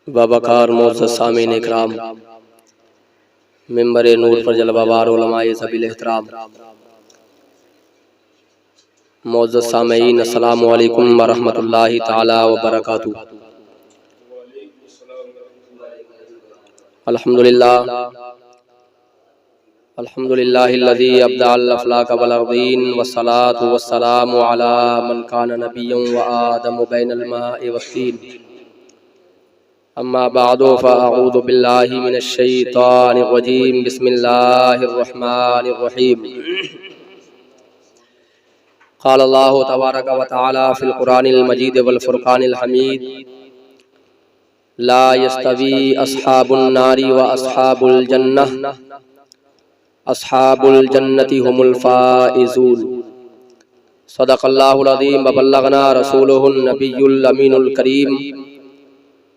बाबकार मोअज़्ज़ज़ सामीन इकराम, मिंबर नूर पर जलवाबार उलमाए ज़बील एहतराम, मोअज़्ज़ज़ सामीन अस्सलामु अलैकुम व रहमतुल्लाहि तआला व बरकातुहू। अल्हम्दुलिल्लाह अल्हम्दुलिल्लाहिल्लज़ी अब्दअल अफ़लाक वल अर्दीन वस्सलातु वस्सलामु अला मन कान नबिय्यन व आदमु बैनल माइ वत्तीन। अम्मा बअदु फ़अऊज़ु बिल्लाहि मिनश शैतानिर रजीम। बिस्मिल्लाहिर रहमानिर रहीम। क़ाल अल्लाहु तबारक व तआला फ़िल क़ुरानिल मजीद वल फ़ुरक़ानिल हमीद। ला यस्तवी अस्हाबुन नारी व अस्हाबुल जन्नह, अस्हाबुल जन्नति हुमुल फ़ाइज़ून। सदक़ल्लाहुल अज़ीम व बल्लगना रसूलुहुन नबियुल अमीनुल करीम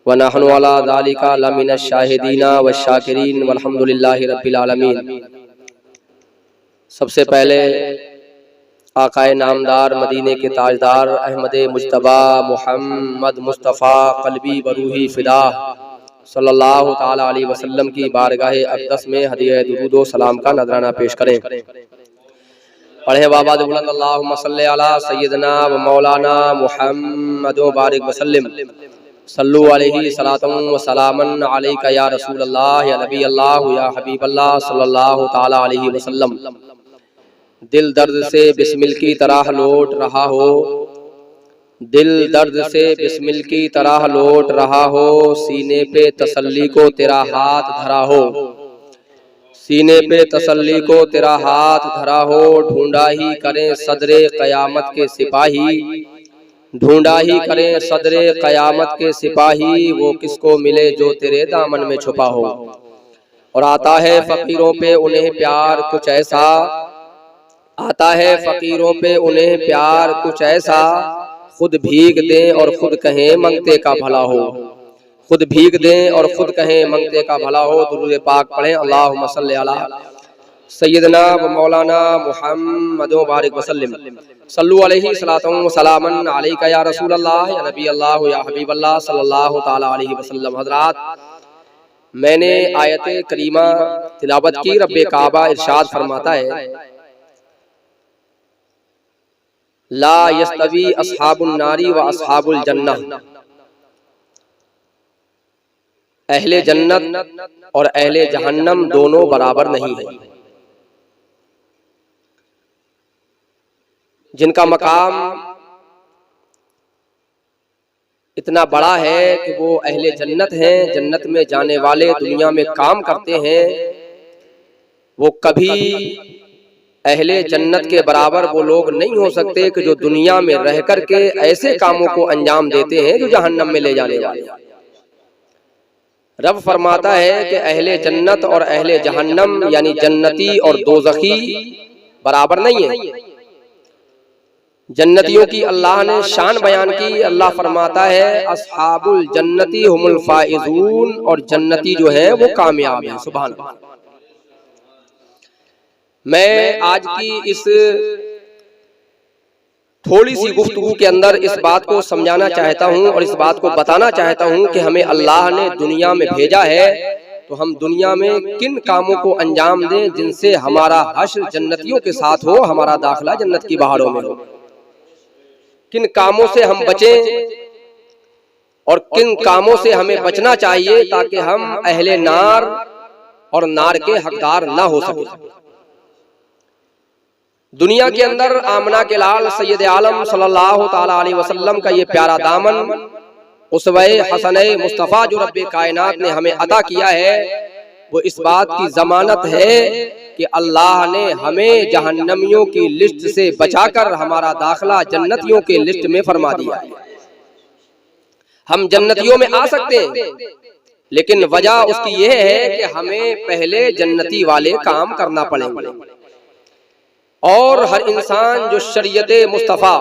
व नहनु अला ज़ालिका लमिनश शाहिदीना व शाकिरीन वल्हम्दुलिल्लाहि रब्बिल आलमीन। सबसे पहले आकाए नामदार मदीने के ताजदार अहमद मुज्तबा मुहम्मद मुस्तफ़ा क़ल्बी बरूही फ़िदा सल्लल्लाहु ताला अलैहि वसल्लम की बारगाह अक़दस में हदिया दुरूद व सलाम का नजराना पेश करें। पढ़े बाबा बुलंद अल्लाहुम्मा सल्ली अला सय्यदना व मौलाना मुहम्मद व बारिक वसल्लम। सल्लु अलैहि सलातन व सलामन अलैका या रसूल अल्लाह या नबी अल्लाह या हबीब अल्लाह सल्लल्लाहु ताला अलैहि वसल्लम। दिल दर्द से बिस्मिल की तरह लौट रहा हो, दिल दर्द से बिस्मिल की तरह लौट रहा हो, सीने पे तसल्ली को तेरा हाथ धरा हो, सीने पे तसल्ली को तेरा हाथ धरा हो। ढूंढा ही करें सदरे क़यामत के सिपाही, ढूंढा ही करें सदरे क़यामत के सिपाही, वो किसको मिले जो तेरे दामन में छुपा हो। और आता है फ़कीरों पे उन्हें प्यार कुछ ऐसा, आता है फ़कीरों पे उन्हें प्यार कुछ ऐसा, खुद भीग दें और खुद कहें मंगते का भला हो, खुद भीग दें और खुद कहें मंगते का भला हो। दुरूद पाक पढ़ें। अल्लाहुम्मा सल्ली अला सय्यदना व मौलाना मुहम्मद व बारिक वसल्लम। सल्लु अलैहि सलातन व सलामन अलैका या रसूल अल्लाह या नबी अल्लाह या हबीब अल्लाह सल्लल्लाहु ताला अलैहि वसल्लम। हज़रात, मैंने आयत करीमा तिलावत की। रब्बे काबा इरशाद फरमाता है, ला यस्तवी अस्हाबुन नारी व अस्हाबुल जन्नह, अहले जन्नत और अहले जहन्नम दोनों बराबर नहीं है। जिनका मकाम इतना बड़ा है कि वो अहले जन्नत हैं, जन्नत में जाने वाले दुनिया में काम करते हैं, वो कभी अहले जन्नत के बराबर वो लोग नहीं हो सकते कि जो दुनिया में रह कर के ऐसे कामों को अंजाम देते हैं जो जहन्नम में ले जाने वाले हैं। रब फरमाता है कि अहले जन्नत और अहले जहन्नम यानी जन्नती और दोज़खी बराबर नहीं है। जन्नतियों की अल्लाह ने शान बयान की। अल्लाह फरमाता है अस्हाबुल जन्नती हुमुल फाइज़ून, और जन्नती जो है वो कामयाब है। सुभान अल्लाह। मैं आज की इस थोड़ी सी गुफ्तगू के अंदर इस बात को समझाना चाहता हूं और इस बात को बताना चाहता हूं कि हमें अल्लाह ने दुनिया में भेजा है तो हम दुनिया में किन कामों को अंजाम दें जिनसे हमारा हश्र जन्नतियों के साथ हो, हमारा दाखिला जन्नत की बहारों में हो। किन कामों से हम बचें और किन कामों से हमें बचना चाहिए ताकि हम अहले नार और नार के हकदार ना हो सके। दुनिया के अंदर आमना के लाल सैयद आलम सल्लल्लाहु ताला अलैहि वसल्लम का ये प्यारा दामन उसवे हसने मुस्तफ़ा जो रब्बे कायनात ने हमें अता किया है, वो इस बात की जमानत है कि अल्लाह ने हमें जहन्नमियों की लिस्ट से बचाकर हमारा दाखिला जन्नतियों के लिस्ट में फरमा दिया है। हम जन्नतियों में आ सकते हैं, लेकिन वजह उसकी यह है कि हमें पहले जन्नती वाले काम करना पड़ेंगे। और हर इंसान जो शरीयत मुस्तफ़ा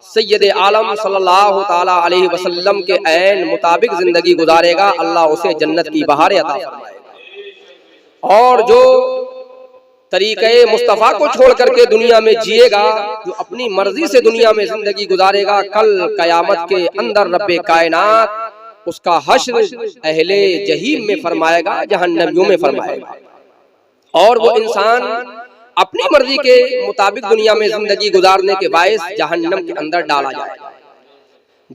सैयद आलम सल्लल्लाहु ताला अलैहि वसल्लम के ऐन मुताबिक जिंदगी गुजारेगा, अल्लाह उसे जन्नत की बहारें अता फरमाएगा। और जो तरीक़े मुस्तफ़ा को छोड़ करके दुनिया में जिएगा, जो अपनी मर्जी से दुनिया में जिंदगी गुजारेगा, कल क़यामत के अंदर रब्बे कायनात उसका हश्र अहले जहीम में फरमाएगा, जहन्नमियों में फरमाएगा। और वो इंसान अपनी मर्जी के मुताबिक दुनिया में जिंदगी गुजारने के बायस जहन्नम के अंदर डाला जाएगा।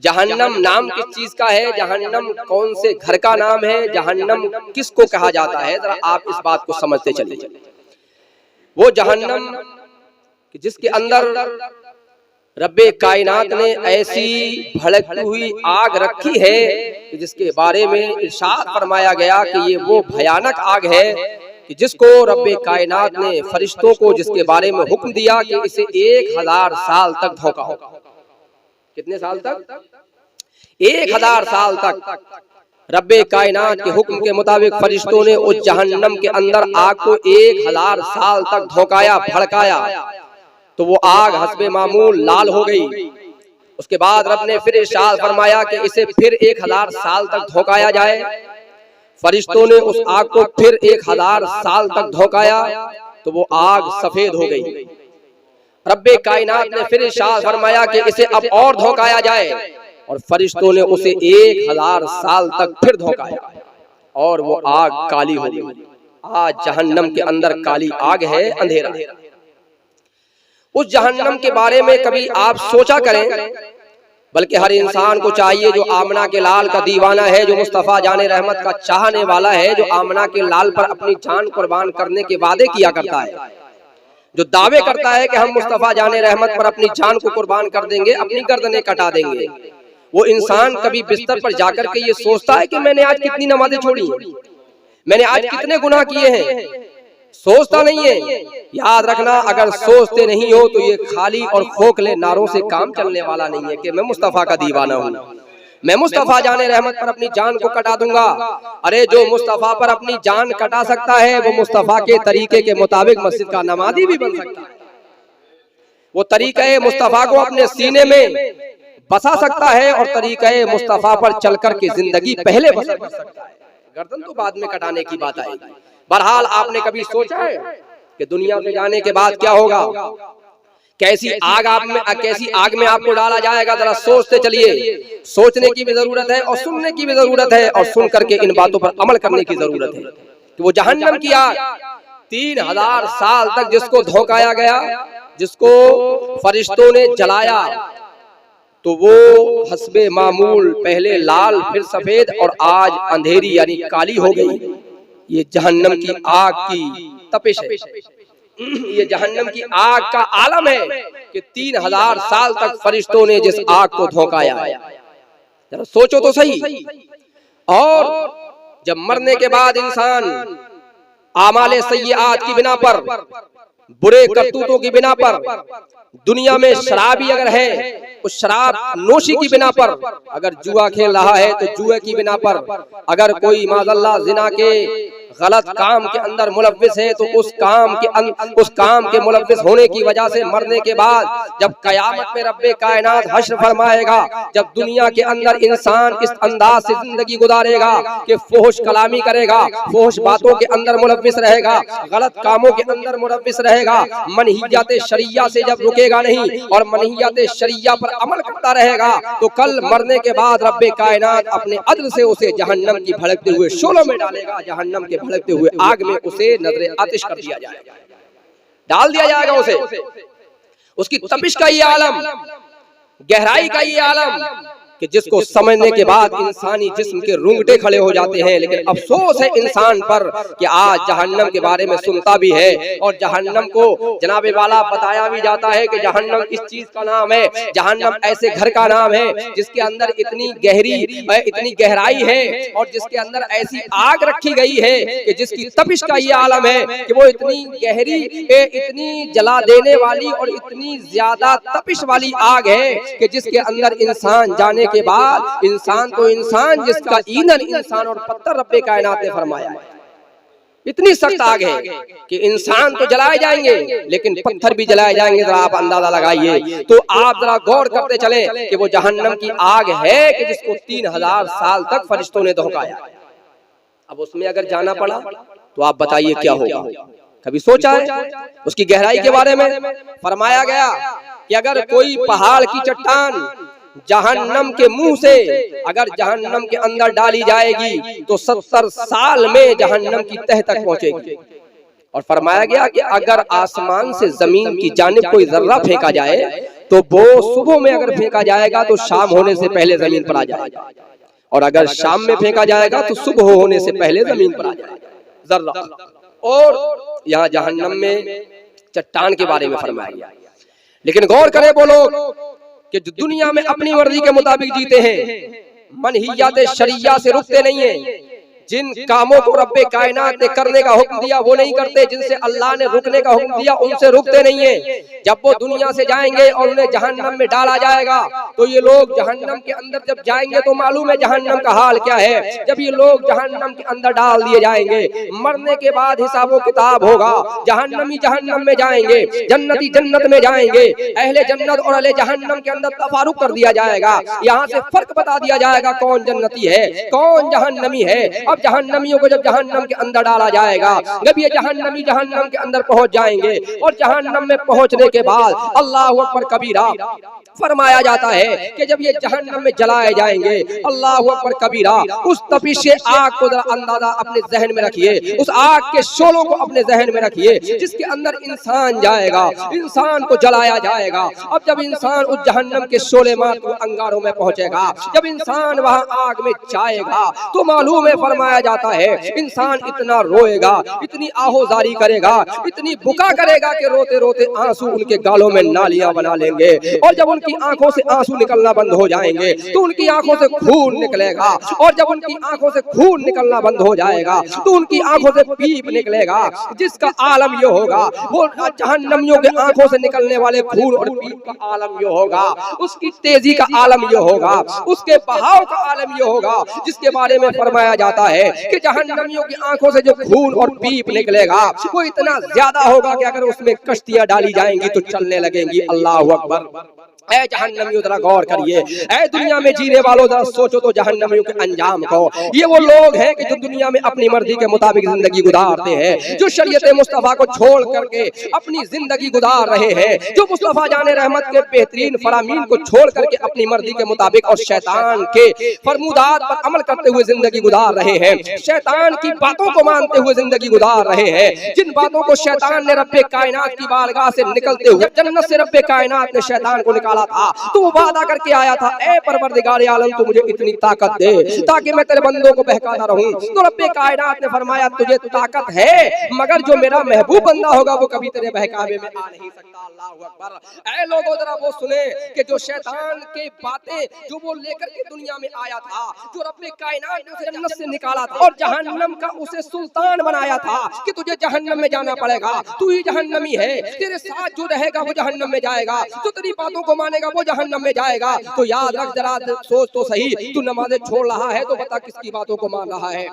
जहन्नम नाम किस चीज का है, जहन्नम कौन से घर का नाम है, जहन्नम किसको कहा जाता है, जरा आप इस बात को समझते चलिए। वो जहन्नम जिसके अंदर रब्बे कायनात ने ऐसी भड़कती हुई आग रखी है कि जिसके बारे में इरशाद फरमाया गया कि ये वो भयानक आग है कि जिसको रब्बे कायनात ने फरिश्तों को जिसके बारे में हुक्म दिया कि इसे 1000 साल तक धोखा होगा। कितने साल तक? 1000 साल तक रब्बे कायनात के हुक्म के मुताबिक फरिश्तों ने उस जहन्नम के अंदर आग को 1000 साल तक धोकाया, भड़काया। तो वो आग हस्बे मामूल लाल हो गई। उसके बाद रब ने फिर इरशाद फरमाया कि इसे फिर 1000 साल तक धोकाया जाए। फरिश्तों ने उस आग को फिर 1000 साल तक धोकाया तो वो आग सफेद हो गई। रब्बे कायनात ने फिर इरशाद फरमाया कि इसे अब और धोकाया जाए, और फरिश्तों ने उसे 1000 साल तक फिर धोकाया और वो आग काली हो गई। आज जहन्नम के अंदर काली आग है, अंधेरा। उस जहन्नम के बारे में कभी आप सोचा करें? बल्कि हर इंसान को चाहिए जो आमना के लाल का दीवाना है, जो मुस्तफा जाने रहमत का चाहने वाला है, जो आमना के लाल पर अपनी जान कुर्बान करने के वादे किया करता है, जो दावे करता है कि हम मुस्तफा जाने रहमत पर अपनी जान को कुर्बान कर देंगे, अपनी गर्दनें कटा देंगे, वो इंसान कभी बिस्तर पर जाकर के ये सोचता है कि मैंने आज कितनी नमाजें छोड़ी, मैंने आज कितने गुनाह किए हैं? सोचता नहीं है। याद रखना, अगर सोचते नहीं हो तो ये खाली और खोखले नारों से काम चलने वाला नहीं है कि मैं मुस्तफा का दीवाना हूँ, मैं मुस्तफा जाने रहमत पर अपनी जान को कटा दूंगा। अरे जो मुस्तफा पर अपनी जान कटा सकता है वो मुस्तफा के तरीके के मुताबिक मस्जिद का नमाजी भी बन सकता है। वो तरीके मुस्तफा को अपने सीने में बसा सकता है और तरीके मुस्तफा पर चलकर के जिंदगी पहले बसर कर सकता है। गर्दन तो बाद में कटाने की बात आएगी। बहरहाल आपने कभी सोचा है कि दुनिया में जाने के बाद क्या होगा? कैसी आग में आपको डाला जाएगा? जरा सोचते चलिए। सोचने की भी जरूरत है और सुनने की भी जरूरत है, और सुन करके इन बातों पर अमल करने की जरूरत है कि वो जहन्नम की आग 3000 साल तक जिसको धोकाया गया, जिसको फरिश्तों ने जलाया, तो वो हस्बे मामूल पहले लाल फिर सफेद और आज अंधेरी यानी काली हो गई। ये जहन्नम की आग की तपिश है, ये जहन्नम की आग का आलम है कि 3000 साल तक फरिश्तों ने जिस आग को धोकाया। जरा सोचो तो सही। और जब मरने के बाद इंसान आमाले सय्यात की बिना पर, बुरे करतूतों की बिना पर, दुनिया में शराबी अगर है उस शराब नोशी की बिना पर, अगर जुआ खेल रहा है तो जुए की बिना पर, अगर कोई माज़अल्लाह जिना के गलत काम के अंदर मुलव्विस है तो उस काम के मुलव्विस होने की वजह से मरने के बाद जब कयामत में रब्बे कायनात हश्र फरमाएगा, जब दुनिया के अंदर इंसान इस अंदाज से जिंदगी गुजारेगा कि फोहश कलामी करेगा, फोहश बातों के अंदर मुलव्विस रहेगा, गलत कामों के अंदर मुलव्विस रहेगा, मनहियात शरिया से जब रुकेगा नहीं और मनहियात शरिया पर अमल करता रहेगा, तो कल मरने के बाद रब्बे कायनात अपने अदल से उसे जहन्नम की भड़कते हुए शोलों में डालेगा। जहन्नम के भड़कते हुए आग में उसे नजरे आतिश कर दिया जाएगा, डाल दिया जाएगा उसे। उसकी तपिश का ये आलम, गहराई का ये आलम कि जिसको समझने के बाद इंसानी जिस्म के रूंगटे खड़े हो जाते हैं। लेकिन अफसोस है इंसान पर कि आज जहन्नम के बारे में सुनता भी है और जहन्नम को जनाबे वाला बताया भी जाता है कि जहन्नम इस चीज का नाम है, जहन्नम ऐसे घर का नाम है जिसके अंदर इतनी गहराई है और जिसके अंदर ऐसी आग रखी गई है कि जिसकी तपिश का ये आलम है कि वो इतनी गहरी, इतनी जला देने वाली और इतनी ज्यादा तपिश वाली आग है कि जिसके अंदर इंसान जाने के बाद इंसान तो इंसान जिसका ईंधन इंसान और पत्थर रब्बे कायनात ने फरमाया है। इतनी सख्त आग है कि इंसान तो जलाए जाएंगे लेकिन पत्थर भी जलाए जाएंगे। जरा आप अंदाजा लगाइए। तो आप जरा गौर करते चले कि वो जहन्नम की आग है कि जिसको 3000 साल तक फरिश्तों ने धोकाया। अब उसमें अगर जाना पड़ा तो आप बताइए क्या होगा? कभी सोचा है उसकी गहराई के बारे में? फरमाया गया कि अगर कोई पहाड़ की चट्टान जहन्नम के मुंह से अगर जहन्नम के अंदर डाली जाएगी तो 70 साल में जहन्नम की तह तक पहुंचेगी। और फरमाया गया कि अगर आसमान से जमीन की जानिब कोई जर्रा फेंका जाए तो वो सुबह में अगर फेंका जाएगा तो शाम होने से पहले जमीन पर आ जाएगा, और अगर शाम में फेंका जाएगा तो सुबह होने से पहले जमीन पर आ जाएगा जर्रा। और यहाँ जहन्नम में चट्टान के बारे में फरमाया गया। लेकिन गौर करें वो लोग कि जो दुनिया में अपनी मर्जी के मुताबिक जीते हैं, मनहियात शरिया से रुकते नहीं है, जिन कामों को रब्बे कायनात ने करने का हुक्म दिया वो नहीं करते, जिनसे अल्लाह ने रुकने का हुक्म दिया उनसे रुकते नहीं है। जब वो दुनिया से जाएंगे और उन्हें जहन्नम में डाला जाएगा तो ये लोग जहन्नम के अंदर जब जाएंगे तो मालूम है जहन्नम का हाल क्या है। जब ये लोग जहन्नम के अंदर डाल दिए जाएंगे, मरने के बाद हिसाब किताब होगा। जहन्नमी जहन्नम में जाएंगे, जन्नती जन्नत में जाएंगे, अहले जन्नत और अहले जहन्नम के अंदर तफारुक कर दिया जाएगा। यहाँ से फर्क बता दिया जाएगा कौन जन्नती है कौन जहन्नमी है। अब जहन्नमियों को जब जहन्नम के अंदर डाला जाएगा, जब ये जहन्नमी जहन्नम के अंदर पहुंच जाएंगे और जहन्नम में पहुंचने के बाद अल्लाह अकबर कबीरा फरमाया जाता है कि जब ये जहन्नम में जलाए जाएंगे, अल्लाह अकबर कबीरा, उस तपिश आग को जरा अंदाजा अपने जहन में रखिए, उस आग के शोलों को अपने जहन में रखिए जिसके अंदर इंसान जाएगा, इंसान को जलाया जाएगा। अब जब इंसान उस जहन्नम के शोले मात अंगारों में पहुंचेगा, जब इंसान वहां आग में जाएगा तो मालूम है फरमाया जाता है इंसान इतना रोएगा, इतनी आहोजारी करेगा, इतनी बुका करेगा कि रोते रोते आंसू उनके गालों में नालियां बना लेंगे। और जब उनकी आंखों से आंसू निकलना बंद हो जाएंगे तो उनकी आंखों से खून निकलेगा, और जब उनकी आंखों से खून निकलना बंद हो जाएगा तो उनकी आंखों से पीप निकलेगा, जिसका आलम ये होगा वो जहन्नमियों के आंखों से निकलने वाले खून और पीप का आलम ये होगा, उसकी तेजी का आलम ये होगा, उसके बहाव का आलम ये होगा, जिसके बारे में फरमाया जाता है कि जहन्नमियों की आंखों से जो खून और पीप निकलेगा वो इतना ज्यादा होगा कि अगर उसमें कश्तियां डाली जाएंगी तो चलने लगेंगी। अल्लाह अकबर। ऐ जहन्नमियों जरा गौर करिए, ऐ दुनिया में जीने वालों जरा सोचो तो जहन्नमियों के अंजाम को। ये वो लोग हैं कि जो दुनिया में अपनी मर्जी के मुताबिक जिंदगी गुजारते हैं, जो शरीयत मुस्तफा को छोड़ करके अपनी जिंदगी गुजार रहे हैं, जो मुस्तफा जाने रहमत के बेहतरीन फरामीन को छोड़ करके अपनी मर्जी के मुताबिक और शैतान के फरमुदात पर अमल करते हुए जिंदगी गुजार रहे हैं, शैतान की बातों को मानते हुए जिंदगी गुजार रहे हैं, जिन बातों को शैतान ने रब्बे कायनात की बारगाह से निकलते हुए जन्नत से रब्बे कायनात ने शैतान को निकाला था तो वो वादा करके आया था, ऐ परवरदिगार आलम तू मुझे इतनी ताकत दे ताकि मैं तेरे बंदों को बहकाता रहूं। तो रब्बे कायनात ने फरमाया तुझे ताकत है मगर जो मेरा महबूब बंदा होगा वो कभी तेरे बहकावे में आ नहीं सकता। अल्लाह अकबर। ऐ लोगों जरा वो सुने कि जो शैतान के बातें जो वो लेकर के दुनिया में आया था, जो रब्बे कायनात ने उसे जन्नत से निकाला था और जहन्नम का उसे सुल्तान बनाया था कि तुझे जहन्नम में जाना पड़ेगा, तू ही जहन्नमी है, तेरे साथ जो रहेगा वो जहन्नम में जाएगा, जो तेरी बातों को मानेगा वो जहन्नम में जाएगा। तो याद रख जरा सोच तो सही, तू नमाजें छोड़ रहा है तो बता किसकी बातों को मान रहा है,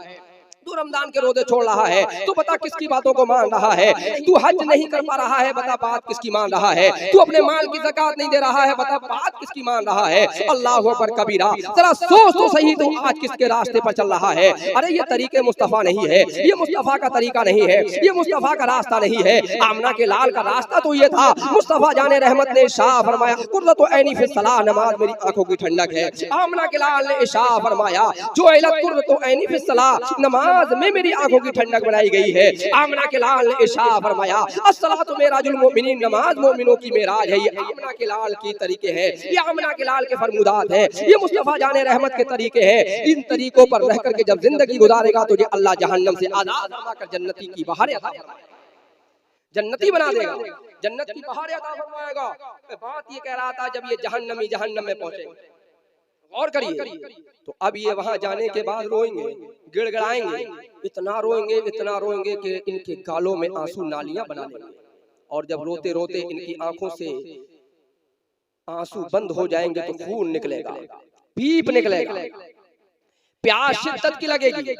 तू रमजान के रोजे छोड़ रहा है तो बता किसकी बातों को मान रहा है, तू हज नहीं कर पा रहा है बता बात किसकी मान रहा है, तू अपने माल की ज़कात नहीं दे रहा है बता बात किसकी मान रहा है। अल्लाह अकबर कबीरा। जरा सोच तो सही तू आज किसके रास्ते पर चल रहा है। अरे ये तरीके मुस्तफा नहीं है, ये मुस्तफा का तरीका नहीं है, ये मुस्तफा का रास्ता नहीं है। आमना के लाल का रास्ता तो ये था, मुस्तफा जाने रहमत ने इरशाद फरमाया कुर्रतु ऐनी फी सलाह, नमाज मेरी आंखों की ठंडक है। आमना के लाल ने इरशाद फरमाया जो इलत कुर्रतु ऐनी फी सलाह, नमाज में मेरी आंखों की ठंडक बनाई गई है। आमना के लाल ने इरशाद फरमाया अस्सलातु मेराजुल मोमिनीन, नमाज मोमिनों की मेराज है। ये आमना के लाल की तरीके हैं, ये आमना के लाल के फरमुदात हैं, ये मुस्तफा जाने रहमत के तरीके हैं। इन तरीकों पर रह करके जब जिंदगी गुजारेगा तो ये अल्लाह जहन्नम से आजाद फरमाकर जन्नती की बहारें अता फरमाएगा, जन्नती बना देगा, जन्नत की बहारें अता फरमाएगा। बात ये कह रहा था जब ये जहन्नमी जहन्नम में पहुंचे और करिए तो अब ये वहां जाने के बाद रोएंगे, गिड़गिड़ाएंगे, इतना रोएंगे कि इनके गालों में आंसू नालियां बना लेंगे। और जब रोते रोते इनकी आंखों से आंसू बंद हो जाएंगे तो खून निकलेगा, पीप निकलेगा, प्यास शिद्दत की लगेगी,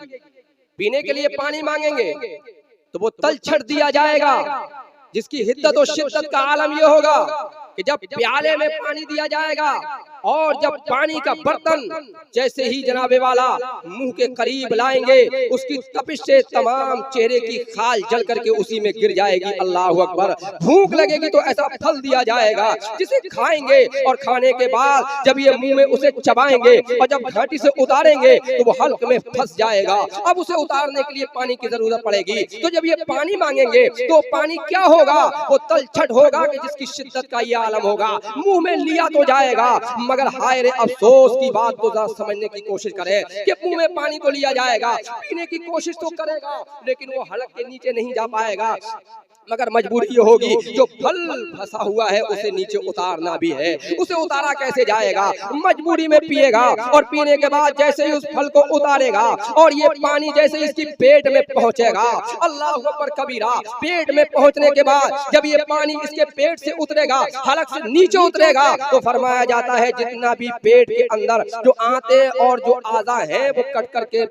पीने के लिए पानी मांगेंगे तो वो तल छट दिया जाएगा, जिसकी हिद्दत और शिद्दत का आलम ये होगा कि जब प्याले में पानी दिया जाएगा और जब पानी का बर्तन जैसे ही जनाबे वाला मुंह के करीब लाएंगे, उसकी तपिश से तमाम चेहरे की खाल जल करके उसी में गिर जाएगी। अल्लाह अकबर। भूख लगेगी तो ऐसा फल दिया जाएगा जिसे खाएंगे और खाने के बाद जब ये मुंह में उसे चबाएंगे और जब घाटी से उतारेंगे तो वो हल्क में फंस जाएगा। अब उसे उतारने के लिए पानी की जरूरत पड़ेगी। तो जब ये पानी मांगेंगे तो पानी क्या होगा? वो तलछट होगा कि जिसकी शिद्दत का ये आलम होगा। मुंह में लिया तो जाएगा, मगर हाय रे अफसोस की बात को जरा समझने की कोशिश करें कि मुंह में पानी तो लिया जाएगा, पीने की कोशिश तो करेगा, लेकिन वो हलक के नीचे नहीं जा पाएगा। मगर मजबूरी ये होगी, जो फल फंसा हुआ है उसे नीचे उतारना भी है। उसे उतारा कैसे जाएगा? मजबूरी में पिएगा और पीने के बाद जैसे ही उस फल को उतारेगा और ये पानी जैसे इसकी पेट में पहुंचेगा, अल्लाह अकबर कबीरा, पेट में पहुंचने के बाद जब ये पानी इसके पेट से उतरेगा, हलक से नीचे उतरेगा, तो फरमाया जाता है जितना भी पेट के अंदर जो आते और जो आज़ा है वो कट करके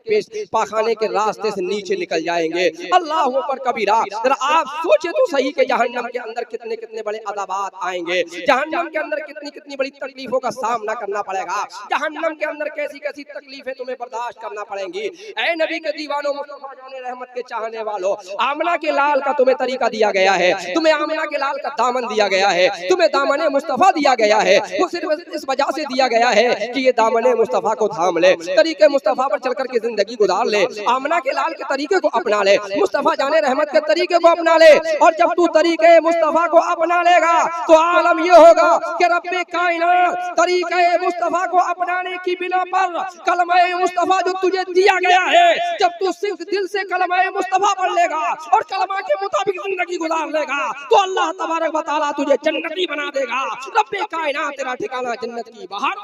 पाखाने के रास्ते से नीचे निकल जाएंगे। अल्लाह अकबर कबीरा। जरा आप सोचिए तो सही के जहन्नम के अंदर कितने कितने बड़े अज़ाबात आएंगे, जहन्नम के अंदर कितनी कितनी बड़ी तकलीफों का सामना करना पड़ेगा, जहन्नम के अंदर कैसी कैसी तकलीफें तुम्हें बर्दाश्त करना पड़ेंगी। ऐ नबी के दीवानों, मुस्तफा जाने रहमत के चाहने वालों, आमना के लाल का तुम्हें तरीका दिया गया है, तुम्हें आमना के लाल का दामन दिया गया है, तुम्हें दामन मुस्तफा दिया गया है। वो सिर्फ इस वजह से दिया गया है कि ये दामन मुस्तफा को थाम ले, तरीके मुस्तफा पर चल करके जिंदगी गुजार ले, आमना के लाल के तरीके को अपना ले, मुस्तफा जाने रहमत के तरीके को अपना ले। और जब तू तरीके मुस्तफा को अपना लेगा तो आलम ये होगा कि रब्बे कायनात तरीके मुस्तफा को अपनाने की बिना पर कलमा मुस्तफा जो तुझे दिया गया है, जब तू सिर्फ दिल से कलमा मुस्तफा पढ़ लेगा और कलमा के मुताबिक जिंदगी गुजार लेगा तो अल्लाह तबारक व तआला तुझे जन्नती बना देगा। रब्बे कायनात तेरा ठिकाना जन्नत की बाहर।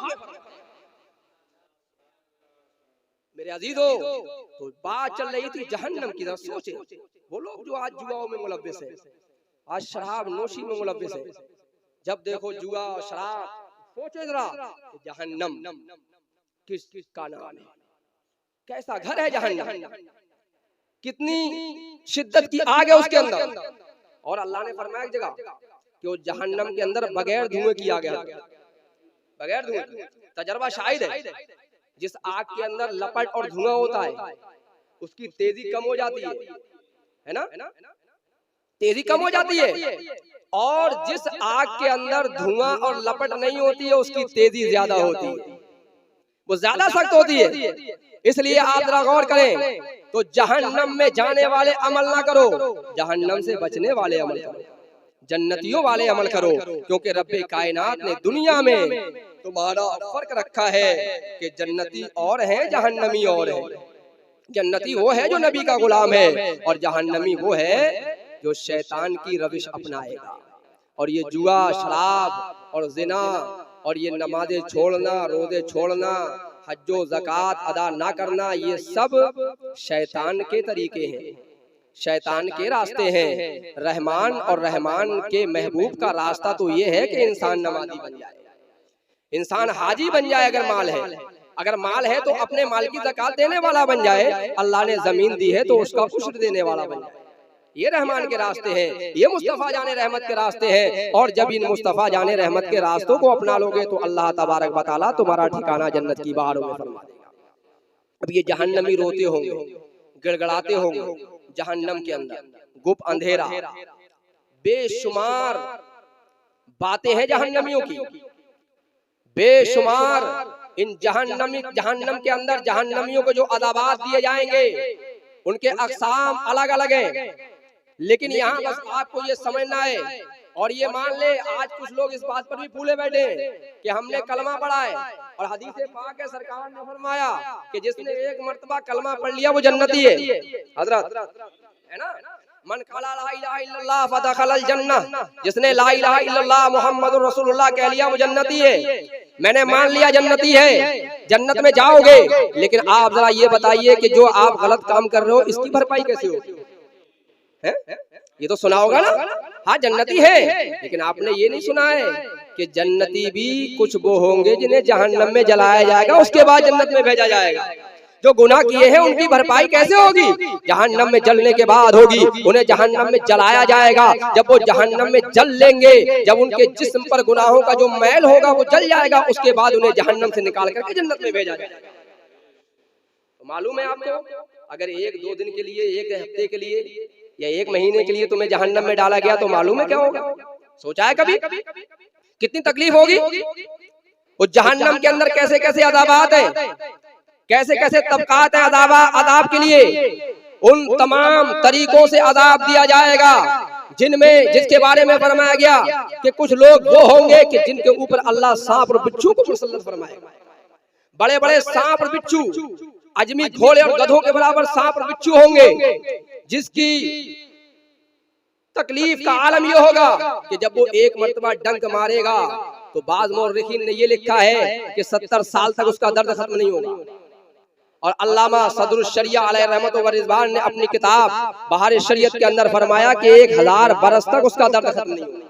मेरे अजीजों, तो बात चल रही थी जहन्नम की। तरफ सोचे वो लोग जो आज जुआओं में मुलव्विस है, आज शराब नोशी में मुलव्विस है, जब देखो जुआ और शराब, सोचे जरा जहन्नम किस का नाम है, कैसा घर है जहन्नम, कितनी शिद्दत की आग है उसके अंदर। और अल्लाह ने फरमाया एक जगह कि वो जहन्नम के अंदर बगैर धुएं की आग है, बगैर धुएं। तजर्बा शाहिद है, जिस आग के अंदर लपट और धुआं होता है उसकी तेजी कम हो जाती है ना, तेजी कम हो जाती है। और जिस आग के अंदर धुआं और लपट नहीं होती है उसकी तेजी ज्यादा होती है, वो ज्यादा सख्त होती है। इसलिए आप जरा गौर करें, तो जहन्नम में जाने वाले अमल ना करो, जहन्नम से बचने वाले अमल करो, जन्नतियों वाले अमल करो। क्योंकि रब्बे कायनात ने दुनिया में तुम्हारा फर्क रखा है कि जन्नती और है, जहन्नमी और है। जन्नती वो है जो नबी का गुलाम है और जहन्नमी वो है जो शैतान की रविश अपनाएगा। और ये जुआ, शराब और जिना और ये नमाजें छोड़ना, रोजे छोड़ना, हज्जो ज़कात अदा ना करना, ये सब शैतान के तरीके हैं, शैतान के रास्ते हैं। रहमान और रहमान के महबूब का रास्ता तो ये है कि इंसान नमाजी बन जाए, इंसान हाजी बन जाए। अगर माल है, अगर माल है तो अपने माल की ज़कात देने वाला बन जाए। अल्लाह ने जमीन दी है तो उसका उश्र देने वाला बन जाए। ये रहमान के रास्ते हैं, ये मुस्तफा जाने रहमत के रास्ते हैं। और जब इन मुस्तफा जाने रहमत के रास्तों को अपना लोगे तो अल्लाह तबारक व तआला तुम्हारा ठिकाना जन्नत की बहारों में फरमा देगा। अब ये जहन्नमी रोते होंगे, गिड़गड़ाते होंगे जहन्नम के अंदर, गुप अंधेरा, बेशुमार बातें हैं जहन्नमियों की, बेशुमार। इन जहन्नम के अंदर जहन्नमियों को जो अज़ाबात दिए जाएंगे उनके अक़साम अलग अलग हैं। लेकिन यहाँ बस आपको ये समझना है और ये मान ले, आज कुछ लोग इस बात पर भी भूले बैठे हैं कि हमने कलमा पढ़ा है और हदीस पाक है, सरकार ने फरमाया कि जिसने एक मर्तबा कलमा पढ़ लिया वो जन्नती है। हजरत है ना, मन क़ाला ला इलाहा इल्लल्लाह फदखलल जन्नह, जिसने ला इलाहा इल्लल्लाह मुहम्मदुर रसूलुल्लाह कह लिया वो जन्नती है। मैंने मान लिया जन्नती है, जन्नत में जाओगे। लेकिन आप जरा ये बताइए कि जो आप गलत काम कर रहे हो इसकी भरपाई कैसे होगी? ये तो सुना होगा ना, हाँ जन्नती है, लेकिन आपने ये नहीं सुना है कि जन्नती भी कुछ वो होंगे जिन्हें जहन्नम में जलाया जाएगा, उसके बाद जन्नत में भेजा जाएगा। जो गुनाह किए हैं उनकी भरपाई कैसे होगी? जहन्नम में जलने के बाद होगी। उन्हें जहन्नम में जलाया जाएगा। जब वो जहन्नम में जल लेंगे, जब उनके जिस्म पर गुनाहों का जो मैल होगा वो जल जाएगा, उसके बाद उन्हें जहन्नम से निकाल करके जन्नत में भेजा जाएगा। तो मालूम है आपको, अगर 1-2 दिन के लिए, 1 हफ्ते के लिए या 1 महीने के लिए तुम्हें जहन्नम में डाला गया तो मालूम है क्या होगा? सोचा है कभी? कितनी तकलीफ होगी? उस जहन्नम के अंदर कैसे कैसे अज़ाबात हैं, कैसे कैसे तबकात हैं अज़ाब के लिए। उन तमाम तरीकों से अज़ाब दिया जाएगा जिनमें, जिसके बारे में फरमाया गया कि कुछ लोग वो होंगे कि जिनके ऊपर अल्लाह सांप और बिच्छू को मुसल्लत फरमाएगा। बड़े बड़े सांप और बिच्छू, अजमी घोड़े और गधों के बराबर सांप और बिच्छू होंगे, जिसकी तकलीफ का आलम यह होगा कि जब वो एक मर्तबा डंक मारेगा तो बाज़ मुर्रिखीन ने ये लिखा है कि 70 साल तक उसका दर्द खत्म नहीं होगा। और अल्लामा सदरुल शरिया अलैहि रहमत व रिज़वान ने अपनी किताब बहार शरीयत के अंदर फरमाया कि 1000 बरस तक उसका दर्द खत्म नहीं होगा।